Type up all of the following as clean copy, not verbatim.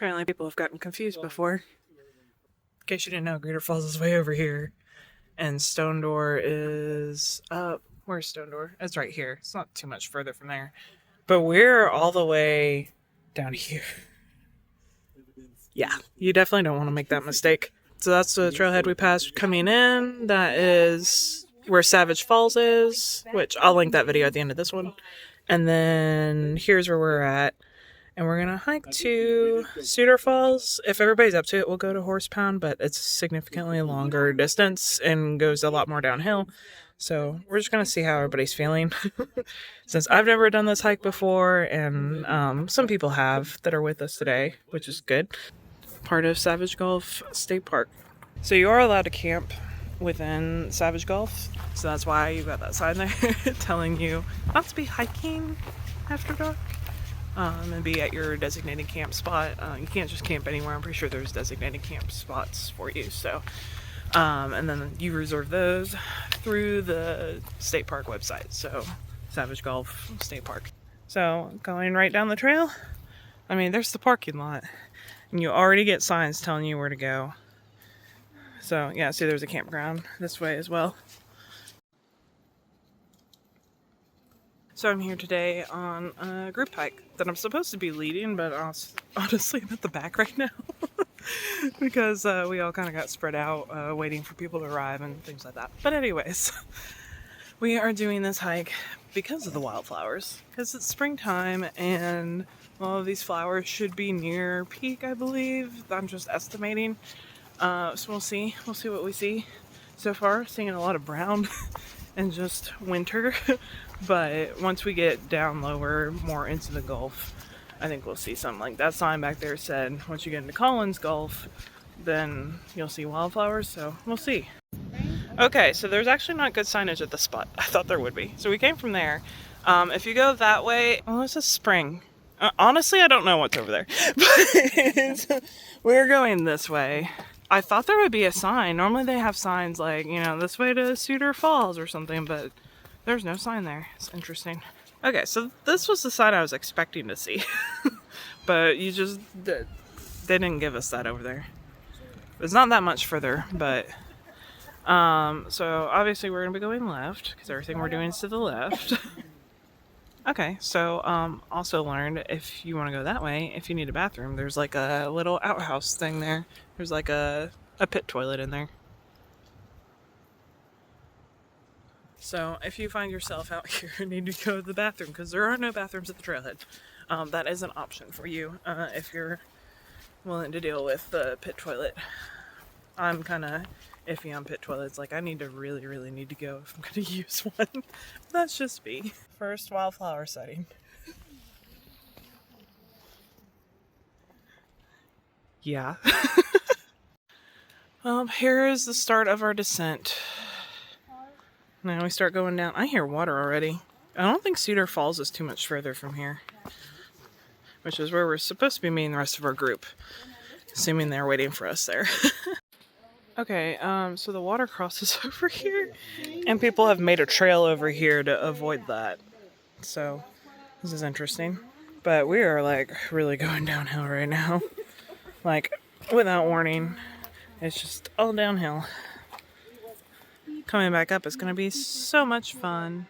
Apparently people have gotten confused before. In case you didn't know, Greater Falls is way over here. And Stone Door is up. Where's Stone Door? It's right here. It's not too much further from there. But we're all the way down here. Yeah, you definitely don't want to make that mistake. So that's the trailhead we passed coming in. That is where Savage Falls is, which I'll link that video at the end of this one. And then here's where we're at. And we're going to hike to Cedar Falls. If everybody's up to it, we'll go to Horsepound, but it's a significantly longer distance and goes a lot more downhill. So we're just going to see how everybody's feeling. Since I've never done this hike before, and some people have that are with us today, which is good. Part of Savage Gulf State Park. So you are allowed to camp within Savage Gulf. So that's why you got that sign there telling you not to be hiking after dark. And be at your designated camp spot. You can't just camp anywhere. I'm pretty sure there's designated camp spots for you. So, and then you reserve those through the state park website. So, Savage Gulf State Park. So, going right down the trail. I mean, there's the parking lot, and you already get signs telling you where to go. So, yeah, see, there's a campground this way as well. So I'm here today on a group hike that I'm supposed to be leading, but honestly I'm at the back right now because we all kind of got spread out waiting for people to arrive and things like that. But anyways, we are doing this hike because of the wildflowers, because it's springtime and all of these flowers should be near peak, I believe. I'm just estimating. So we'll see what we see. So far, seeing a lot of brown and just winter. But once we get down lower, more into the Gulf, I think we'll see something like that sign back there said, once you get into Collins Gulf, then you'll see wildflowers, so we'll see. Okay, so there's actually not good signage at this spot. I thought there would be. So we came from there. If you go that way, oh, it's a spring. Honestly, I don't know what's over there. But we're going this way. I thought there would be a sign. Normally they have signs like, you know, this way to Cedar Falls or something, but there's no sign there. It's interesting. Okay, so this was the sign I was expecting to see. But they didn't give us that over there. It's not that much further, but so obviously we're gonna be going left because everything we're doing is to the left. Okay, so also learned if you want to go that way, if you need a bathroom, there's like a little outhouse thing there. There's like a pit toilet in there. So if you find yourself out here and need to go to the bathroom, because there are no bathrooms at the trailhead, that is an option for you if you're willing to deal with the pit toilet. I'm kind of iffy on pit toilets. Like, I really need to go if I'm going to use one. That's just me. First wildflower sighting. Yeah. Here is the start of our descent. Now we start going down. I hear water already. I don't think Cedar Falls is too much further from here, which is where we're supposed to be meeting the rest of our group, assuming they're waiting for us there. Okay, so the water crosses over here, and people have made a trail over here to avoid that. So this is interesting, but we are like really going downhill right now, like without warning. It's just all downhill. Coming back up is going to be so much fun.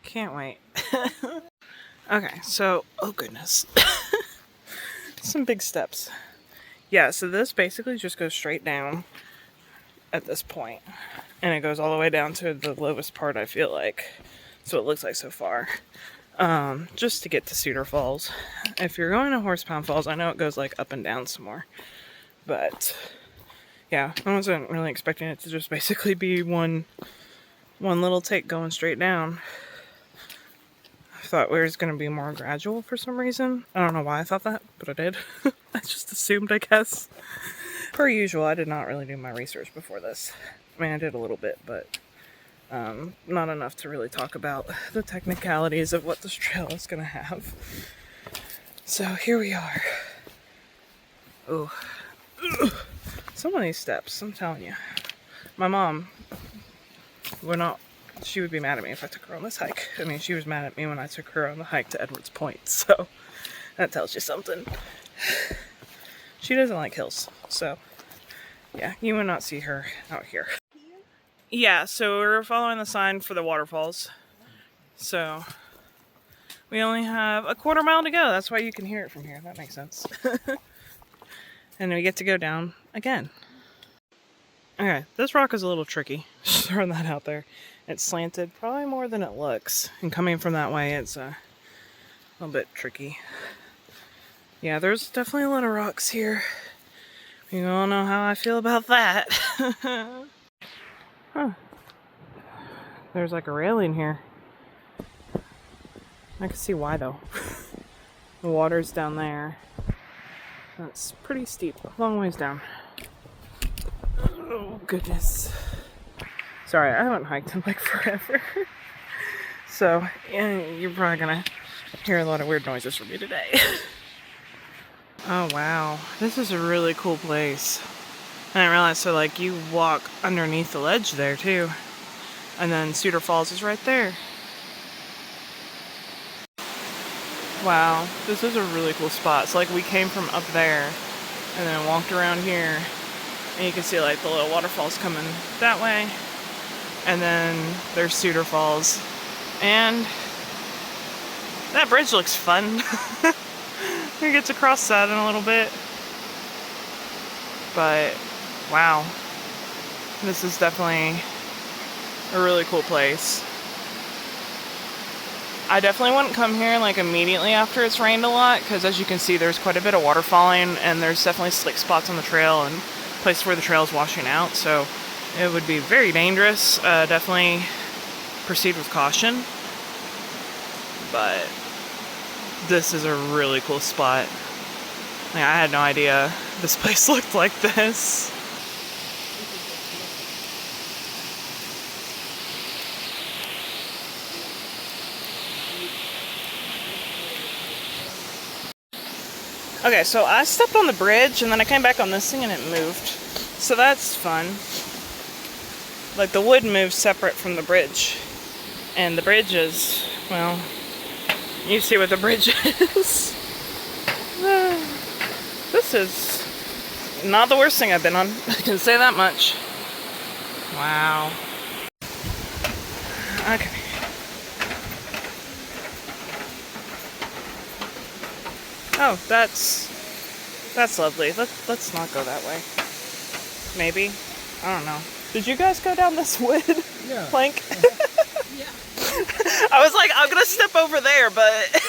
Can't wait. Okay, so, oh goodness. Some big steps. Yeah, so this basically just goes straight down at this point. And it goes all the way down to the lowest part, I feel like. So it looks like so far. Just to get to Cedar Falls. If you're going to Horsepound Falls, I know it goes like up and down some more. But yeah, I wasn't really expecting it to just basically be one little take going straight down. I thought it was going to be more gradual for some reason. I don't know why I thought that, but I did. I just assumed, I guess. Per usual, I did not really do my research before this. I mean, I did a little bit, but not enough to really talk about the technicalities of what this trail is going to have. So here we are. Oh. Some of these steps, I'm telling you. My mom she would be mad at me if I took her on this hike. I mean, she was mad at me when I took her on the hike to Edwards Point, so that tells you something. She doesn't like hills, so yeah, you will not see her out here. Yeah, so we're following the sign for the waterfalls. So we only have a quarter mile to go. That's why you can hear it from here. That makes sense. And we get to go down again. Okay, this rock is a little tricky. Just throwing that out there. It's slanted probably more than it looks. And coming from that way, it's a little bit tricky. Yeah, there's definitely a lot of rocks here. You all know how I feel about that. Huh. There's like a railing here. I can see why though. The water's down there. That's pretty steep. A long ways down. Oh goodness. Sorry, I haven't hiked in like forever. So, yeah, you're probably gonna hear a lot of weird noises from me today. Oh wow, this is a really cool place. I didn't realize, so like you walk underneath the ledge there too. And then Cedar Falls is right there. Wow, this is a really cool spot. So like we came from up there and then walked around here. And you can see like the little waterfalls coming that way. And then there's Cedar Falls. And that bridge looks fun. We get to cross that in a little bit. But wow, this is definitely a really cool place. I definitely wouldn't come here like immediately after it's rained a lot, because as you can see there's quite a bit of water falling and there's definitely slick spots on the trail and places where the trail is washing out, so it would be very dangerous. Definitely proceed with caution. But this is a really cool spot. Like, I had no idea this place looked like this. Okay, so I stepped on the bridge and then I came back on this thing and it moved. So that's fun. Like the wood moves separate from the bridge. And the bridge is, well, you see what the bridge is. This is not the worst thing I've been on. I can say that much. Wow. Okay. Oh, that's lovely. Let's not go that way. Maybe. I don't know. Did you guys go down this wood plank? Yeah. I was like, I'm gonna step over there, but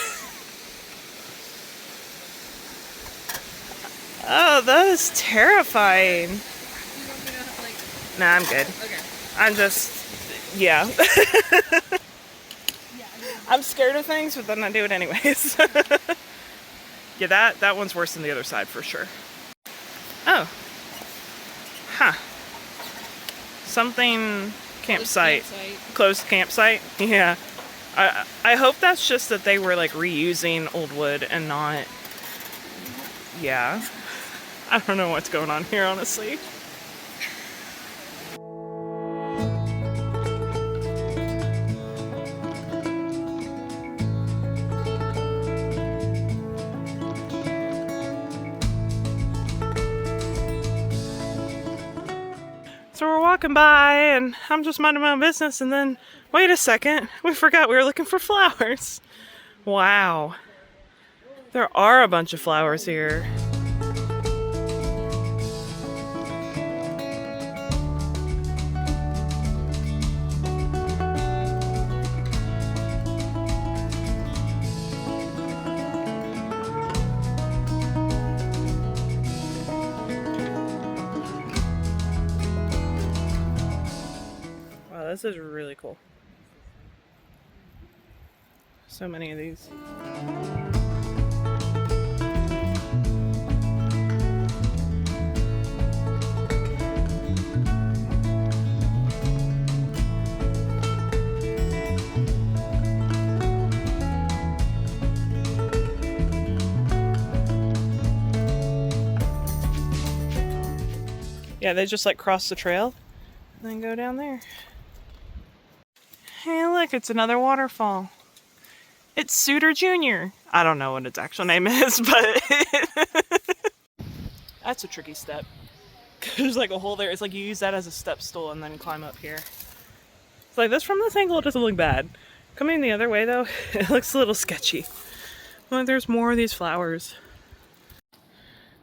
oh, that is terrifying. You want me to like? Nah, I'm good. Okay. I'm just, yeah. I'm scared of things, but then I do it anyways. Yeah, that one's worse than the other side for sure. Oh. Huh. Something campsite. Closed campsite. Yeah. I hope that's just that they were like reusing old wood and not, yeah. I don't know what's going on here, honestly. So we're walking by and I'm just minding my own business, and then, wait a second, we forgot we were looking for flowers. Wow. There are a bunch of flowers here. This is really cool. So many of these. Yeah, they just like cross the trail and then go down there. Hey, look, it's another waterfall. It's, Suitor Jr. I don't know what its actual name is, but That's a tricky step. There's like a hole there. It's like you use that as a step stool and then climb up here. It's like this from this angle, it doesn't look bad. Coming the other way though, it looks a little sketchy. Well, there's more of these flowers.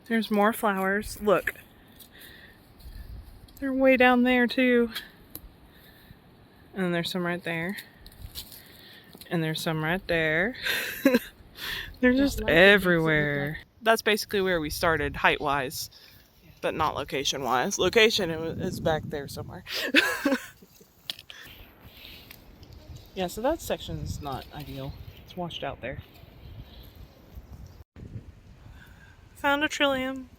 There's more flowers. Look. They're way down there too. And then there's some right there. And there's some right there. They're just everywhere. That's basically where we started height-wise, but not location-wise. Location is back there somewhere. Yeah, so that section's not ideal. It's washed out there. Found a trillium.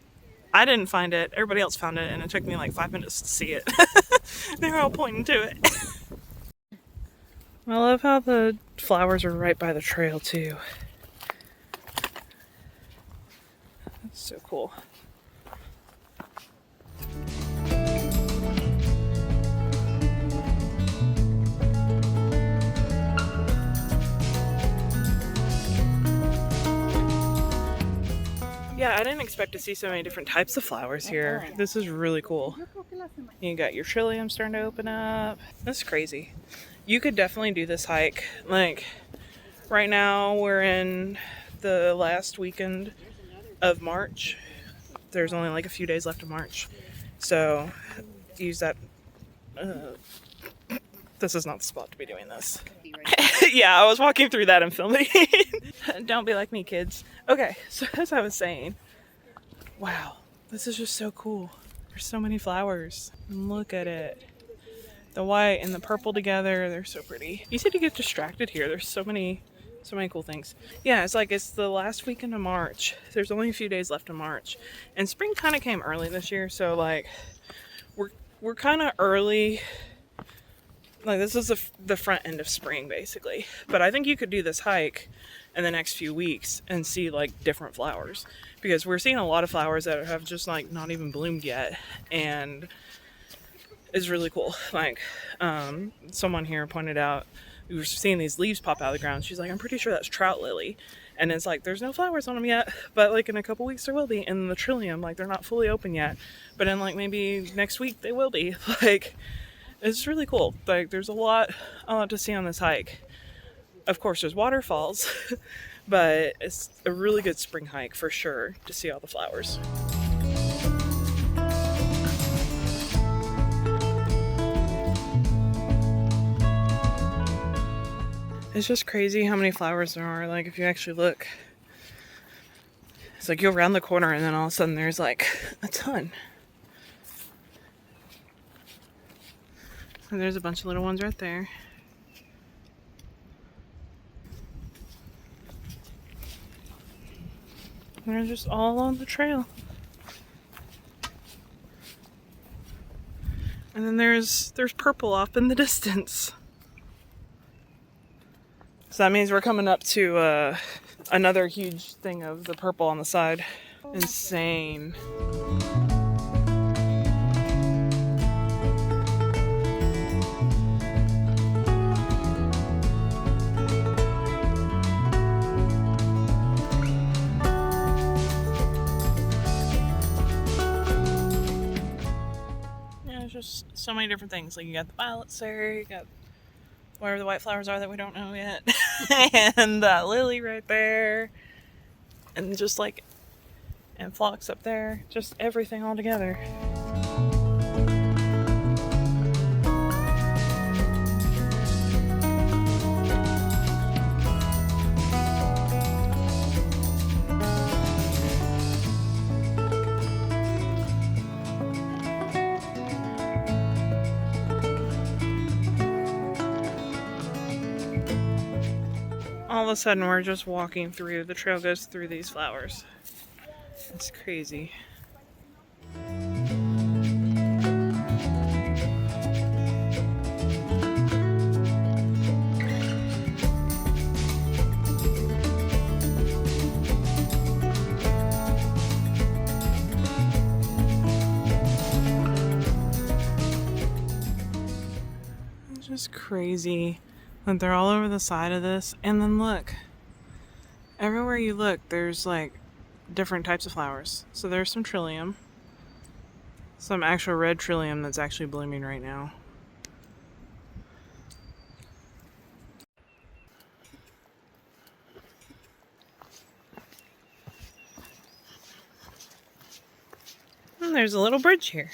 I didn't find it. Everybody else found it, and it took me like 5 minutes to see it. They were all pointing to it. I love how the flowers are right by the trail, too. That's so cool. Yeah, I didn't expect to see so many different types of flowers here. This is really cool. You got your trillium starting to open up. That's crazy. You could definitely do this hike. Like, right now we're in the last weekend of March. There's only like a few days left of March. So, use that. This is not the spot to be doing this. Yeah, I was walking through that and filming. Don't be like me, kids. Okay, so as I was saying, wow, this is just so cool. There's so many flowers. Look at it. The white and the purple together, they're so pretty. Easy to get distracted here. There's so many cool things. Yeah, it's the last weekend of March. There's only a few days left of March. And spring kind of came early this year, so like we're kind of early. Like this is the front end of spring basically. But I think you could do this hike in the next few weeks and see like different flowers, because we're seeing a lot of flowers that have just like not even bloomed yet, and it's really cool. Like someone here pointed out, we were seeing these leaves pop out of the ground. She's like, I'm pretty sure that's trout lily. And it's like, there's no flowers on them yet, but like in a couple weeks there will be. And the trillium, like they're not fully open yet, but in like maybe next week they will be. Like, it's really cool. Like there's a lot to see on this hike. Of course there's waterfalls, but it's a really good spring hike for sure to see all the flowers. It's just crazy how many flowers there are. Like if you actually look, it's like you'll round the corner and then all of a sudden there's like a ton. And there's a bunch of little ones right there. And they're just all on the trail. And then there's purple off in the distance. So that means we're coming up to another huge thing of the purple on the side. Insane. Yeah, there's just so many different things. Like you got the violets there, you got whatever the white flowers are that we don't know yet. And that lily right there. And just like, and phlox up there. Just everything all together. All of a sudden we're just walking through, the trail goes through these flowers. It's crazy. It's just crazy. Like they're all over the side of this, and then look, everywhere you look there's like different types of flowers. So there's some trillium. Some actual red trillium that's actually blooming right now. And there's a little bridge here.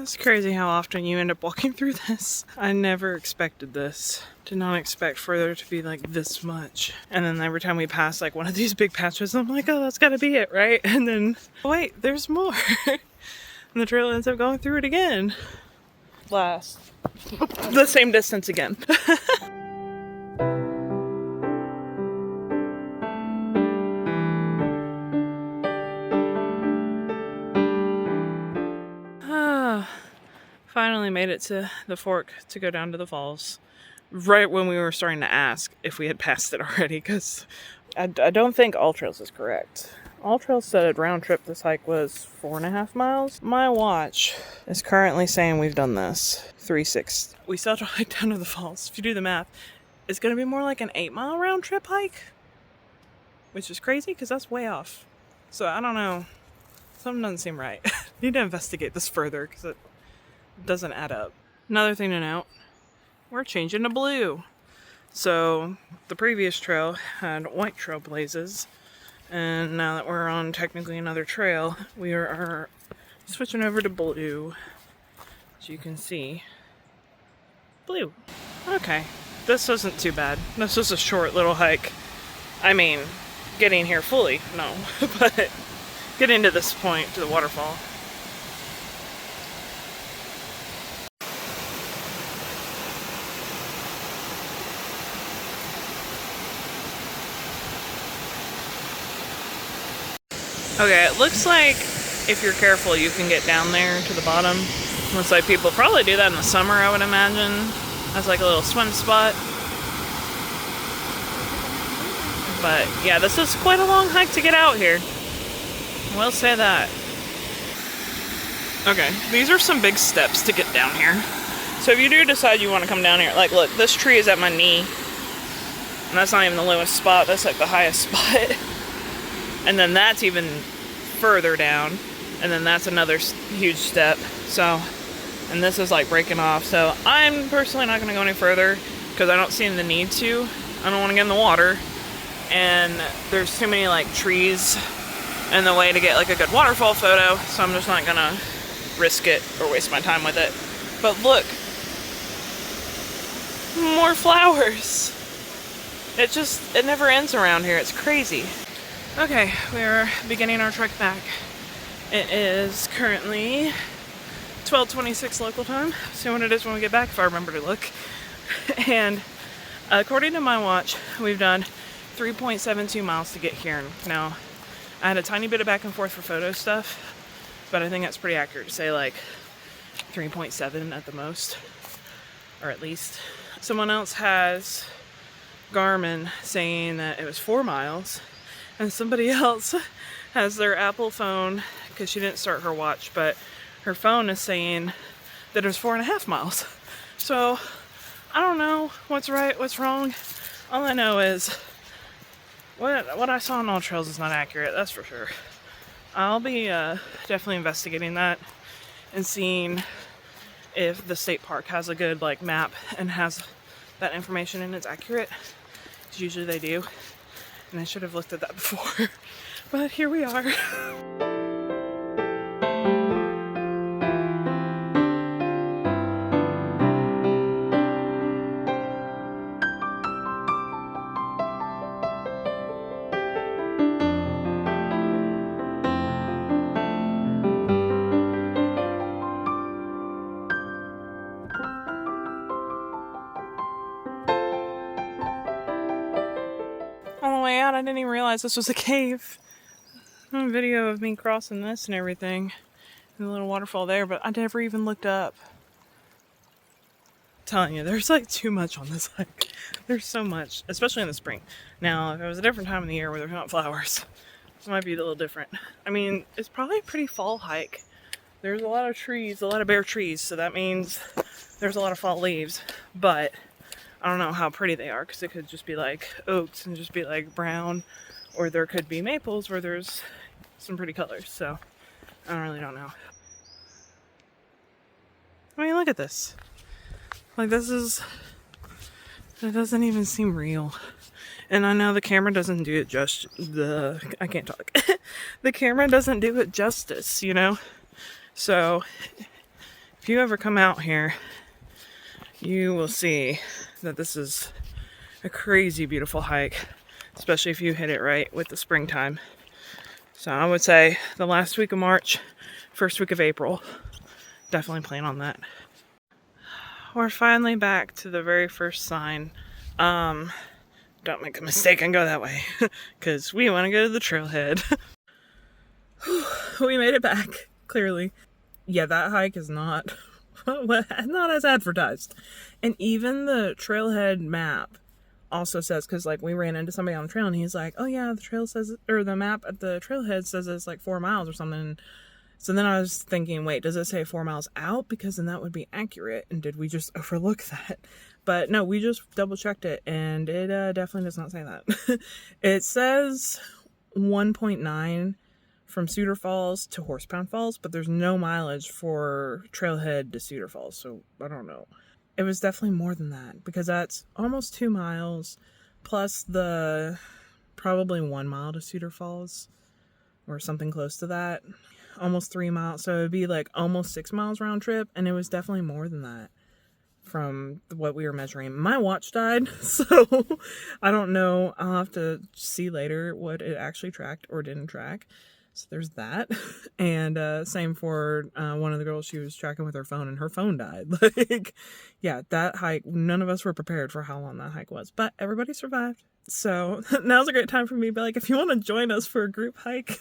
It's crazy how often you end up walking through this. I never expected this. Did not expect for there to be like this much. And then every time we pass like one of these big patches, I'm like, oh, that's gotta be it, right? And then, oh, wait, there's more. And the trail ends up going through it again. Last. The same distance again. Finally made it to the fork to go down to the falls. Right when we were starting to ask if we had passed it already, because I don't think All Trails is correct. All Trails said round trip this hike was 4.5 miles. My watch is currently saying we've done this 3/6. We still have to hike down to the falls. If you do the math, it's going to be more like an 8-mile round trip hike, which is crazy because that's way off. So I don't know. Something doesn't seem right. Need to investigate this further because it doesn't add up. Another thing to note, we're changing to blue. So the previous trail had white trailblazes, and now that we're on technically another trail, we are switching over to blue. As you can see, blue. Okay, this isn't too bad. This was a short little hike. I mean, getting here fully, no, but getting to this point, to the waterfall. Okay, it looks like if you're careful, you can get down there to the bottom. Looks like people probably do that in the summer, I would imagine. That's like a little swim spot. But yeah, this is quite a long hike to get out here. We'll say that. Okay, these are some big steps to get down here. So if you do decide you want to come down here, like look, this tree is at my knee. And that's not even the lowest spot, that's like the highest spot. And then that's even further down. And then that's another huge step. So, and this is like breaking off. So I'm personally not going to go any further because I don't see the need to. I don't want to get in the water. And there's too many like trees in the way to get like a good waterfall photo. So I'm just not going to risk it or waste my time with it. But look. More flowers. It never ends around here. It's crazy. Okay, we are beginning our trek back. It is currently 12:26 local time. See what it is when we get back, if I remember to look. And according to my watch, we've done 3.72 miles to get here. Now, I had a tiny bit of back and forth for photo stuff, but I think that's pretty accurate to say like 3.7 at the most, or at least. Someone else has Garmin saying that it was 4 miles. And somebody else has their Apple phone, because she didn't start her watch, but her phone is saying that it was 4.5 miles. So, I don't know what's right, what's wrong. All I know is what I saw on All Trails is not accurate, that's for sure. I'll be definitely investigating that and seeing if the state park has a good like map and has that information and it's accurate. Because usually they do. And I should have looked at that before, but here we are. way out, I didn't even realize this was a cave. A video of me crossing this and everything. And the little waterfall there, but I never even looked up. I'm telling you, there's like too much on this hike. There's so much, especially in the spring. Now, if it was a different time of the year where there's not flowers, this might be a little different. I mean, it's probably a pretty fall hike. There's a lot of trees, a lot of bare trees, so that means there's a lot of fall leaves. But I don't know how pretty they are, because it could just be like oaks and just be like brown, or there could be maples where there's some pretty colors. So I really don't know. I mean, look at this. Like, it doesn't even seem real. And I know the camera doesn't do it I can't talk. The camera doesn't do it justice, you know? So, if you ever come out here, you will see that this is a crazy beautiful hike, especially if you hit it right with the springtime. So I would say the last week of March, first week of April, definitely plan on that. We're finally back to the very first sign. Don't make a mistake and go that way, because we want to go to the trailhead. We made it back, clearly. Yeah, that hike is not as advertised. And even the trailhead map also says, because like we ran into somebody on the trail and he's like, oh yeah, the trail says, or the map at the trailhead says it's like 4 miles or something. So then I was thinking, wait, does it say 4 miles out? Because then that would be accurate. And did we just overlook that? But no, we just double checked it, and it definitely does not say that. It says 1.9 from Cedar Falls to Horsepound Falls, but there's no mileage for Trailhead to Cedar Falls. So I don't know. It was definitely more than that, because that's almost 2 miles plus the probably 1 mile to Cedar Falls or something close to that. Almost 3 miles. So it'd be like almost 6 miles round trip. And it was definitely more than that from what we were measuring. My watch died, so I don't know. I'll have to see later what it actually tracked or didn't track. So there's that. And same for one of the girls, she was tracking with her phone and her phone died. Like, yeah, that hike, none of us were prepared for how long that hike was, but everybody survived. So now's a great time for me to be like, if you want to join us for a group hike,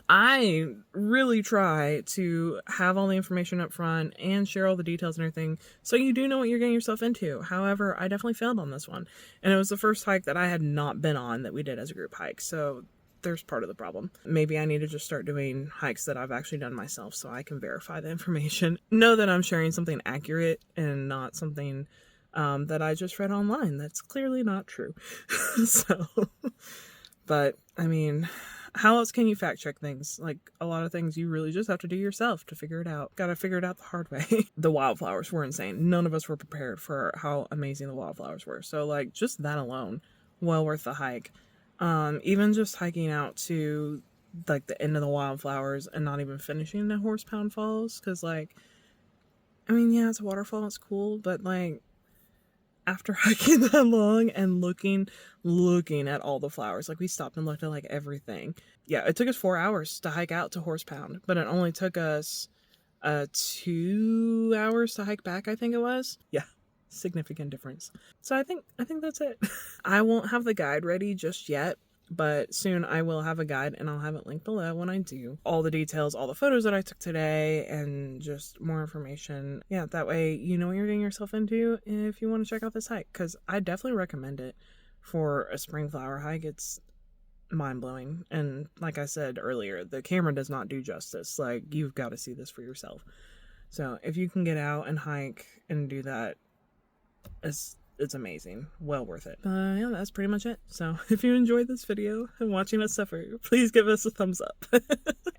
I really try to have all the information up front and share all the details and everything, so you do know what you're getting yourself into. However, I definitely failed on this one. And it was the first hike that I had not been on that we did as a group hike. So there's part of the problem. Maybe I need to just start doing hikes that I've actually done myself so I can verify the information. Know that I'm sharing something accurate and not something that I just read online. That's clearly not true. So, but I mean, how else can you fact check things? Like, a lot of things you really just have to do yourself to figure it out. Gotta figure it out the hard way. The wildflowers were insane. None of us were prepared for how amazing the wildflowers were. So, like, just that alone, well worth the hike. Even just hiking out to, like, the end of the wildflowers and not even finishing the Horsepound Falls. Because, like, I mean, yeah, it's a waterfall. It's cool. But, like, after hiking that long and looking at all the flowers, like, we stopped and looked at like everything. Yeah, it took us 4 hours to hike out to Horsepound, but it only took us 2 hours to hike back, I think it was. Yeah, significant difference. So I think that's it. I won't have the guide ready just yet, but soon I will have a guide, and I'll have it linked below when I do. All the details, all the photos that I took today, and just more information. Yeah, that way you know what you're getting yourself into if you want to check out this hike, because I definitely recommend it for a spring flower hike. It's mind-blowing, and like I said earlier, the camera does not do justice. Like, you've got to see this for yourself. So if you can get out and hike and do that, it's amazing. Well worth it. Yeah, that's pretty much it. So if you enjoyed this video and watching us suffer, please give us a thumbs up.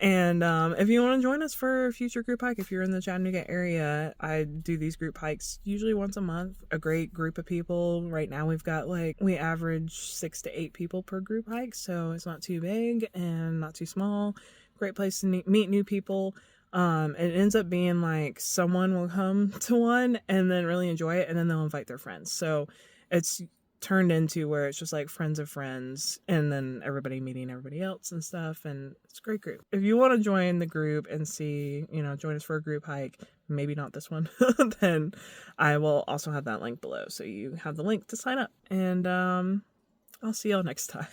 And if you want to join us for a future group hike, if you're in the Chattanooga area, I do these group hikes usually once a month. A great group of people. Right now we've got, like, we average 6 to 8 people per group hike, so it's not too big and not too small. Great place to meet new people. It ends up being like someone will come to one and then really enjoy it, and then they'll invite their friends. So it's turned into where it's just like friends of friends, and then everybody meeting everybody else and stuff. And it's a great group. If you want to join the group and see, join us for a group hike, maybe not this one, then I will also have that link below. So you have the link to sign up. And I'll see y'all next time.